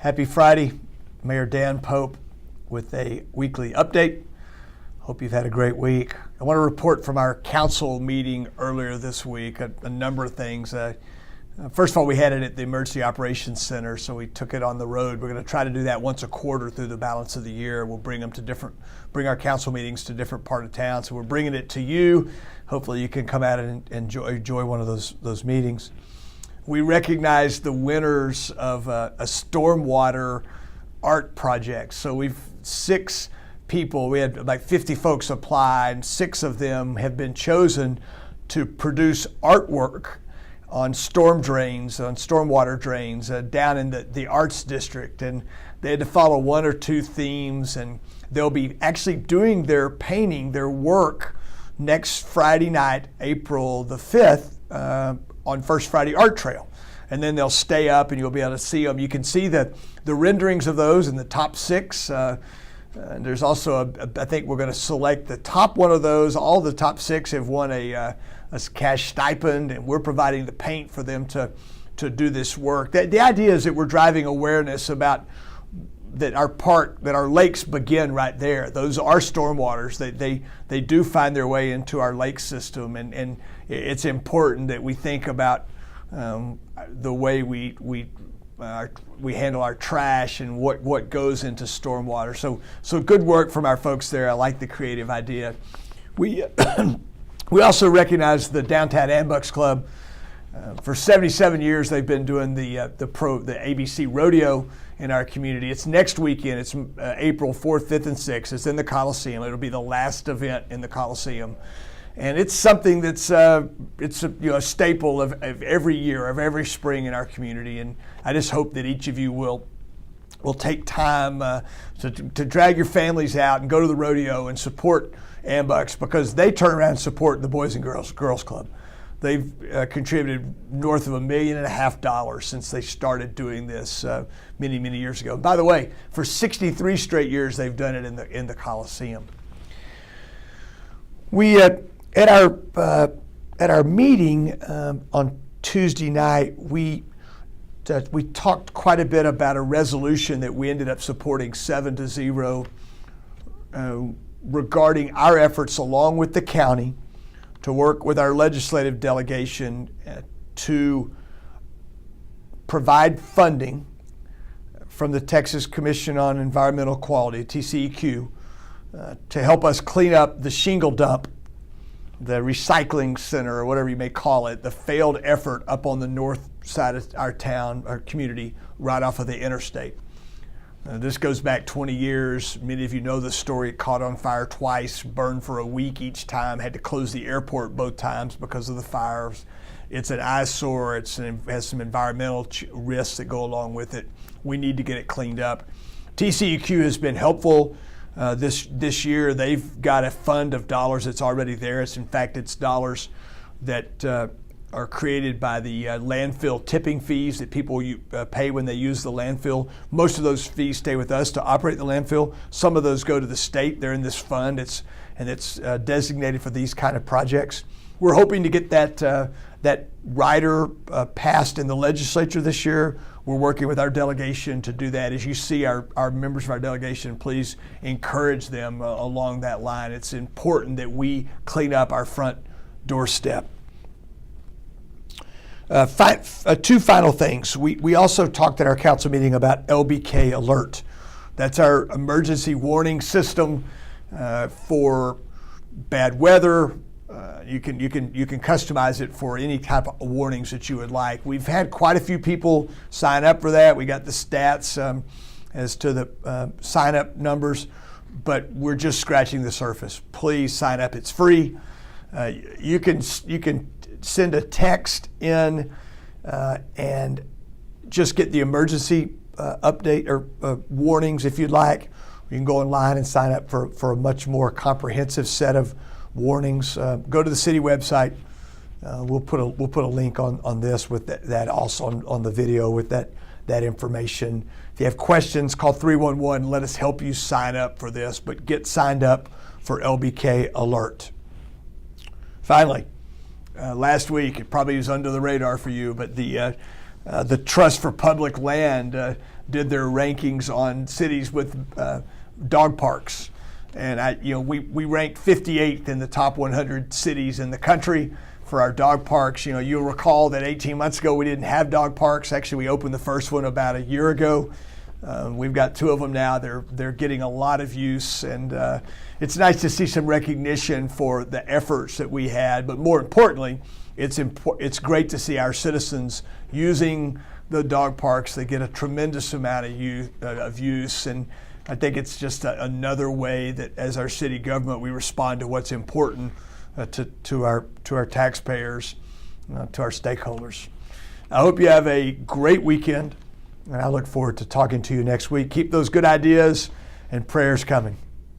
Happy Friday, Mayor Dan Pope with a weekly update. Hope you've had a great week. I want to report from our council meeting earlier this week a number of things. First of all, we had it at the Emergency Operations Center, so we took it on the road. We're going to try to do that once a quarter through the balance of the year. We'll bring our council meetings to different part of town. So we're bringing it to you. Hopefully you can come out and enjoy one of those meetings. We recognize the winners of a stormwater art project. So we had about 50 folks apply, and 6 of them have been chosen to produce artwork on storm drains, on stormwater drains down in the Arts District. And they had to follow 1 or 2 themes, and they'll be actually doing their painting, their work, next Friday night, April the 5th, on First Friday Art Trail. And then they'll stay up and you'll be able to see them. You can see the renderings of those in the top 6. There's also, I think we're going to select the top one of those. All the top 6 have won a cash stipend, and we're providing the paint for them to do this work. The idea is that we're driving awareness about that our lakes begin right there. Those are stormwaters. They do find their way into our lake system, and it's important that we think about the way we handle our trash and what goes into stormwater. So good work from our folks there. I like the creative idea. We also recognize the Downtown Ambucks Club. For 77 years, they've been doing the ABC Rodeo in our community. It's next weekend. It's April 4th, 5th, and 6th. It's in the Coliseum. It'll be the last event in the Coliseum. And it's something that's a staple of every year, of every spring in our community. And I just hope that each of you will take time to drag your families out and go to the rodeo and support Ambucks, because they turn around and support the Boys and Girls Club. They've contributed north of $1.5 million since they started doing this many years ago. By the way, for 63 straight years, they've done it in the Coliseum. We at our meeting on Tuesday night, we talked quite a bit about a resolution that we ended up supporting 7-0 regarding our efforts, along with the county, to work with our legislative delegation to provide funding from the Texas Commission on Environmental Quality, TCEQ, to help us clean up the shingle dump, the recycling center, or whatever you may call it, the failed effort up on the north side of our town, our community, right off of the interstate. This goes back 20 years. Many of you know the story. It caught on fire twice, burned for a week each time, had to close the airport both times because of the fires. It's an eyesore. It has some environmental risks that go along with it. We need to get it cleaned up. TCEQ has been helpful. This year, they've got a fund of dollars that's already there. It's dollars that are created by the landfill tipping fees that people pay when they use the landfill. Most of those fees stay with us to operate the landfill. Some of those go to the state. They're in this fund. It's designated for these kind of projects. We're hoping to get that rider passed in the legislature this year. We're working with our delegation to do that. As you see our members of our delegation, please encourage them along that line. It's important that we clean up our front doorstep. 2 final things. We also talked at our council meeting about LBK Alert. That's our emergency warning system for bad weather. You can customize it for any type of warnings that you would like. We've had quite a few people sign up for that. We got the stats as to the sign up numbers, but we're just scratching the surface. Please sign up. It's free. You can send a text in and just get the emergency update or warnings if you'd like. You can go online and sign up for a much more comprehensive set of warnings. Go to the city website. We'll put a link on this with that also on the video with that information. If you have questions, call 311. Let us help you sign up for this, but get signed up for LBK Alert. Finally, last week, it probably was under the radar for you, but the Trust for Public Land did their rankings on cities with dog parks. And we ranked 58th in the top 100 cities in the country for our dog parks. You'll recall that 18 months ago we didn't have dog parks. Actually, we opened the first one about a year ago. We've got 2 of them now. They're getting a lot of use, and it's nice to see some recognition for the efforts that we had. But more importantly, it's great to see our citizens using the dog parks. They get a tremendous amount of use, and I think it's just another way that, as our city government, we respond to what's important to our taxpayers, to our stakeholders. I hope you have a great weekend, and I look forward to talking to you next week. Keep those good ideas and prayers coming.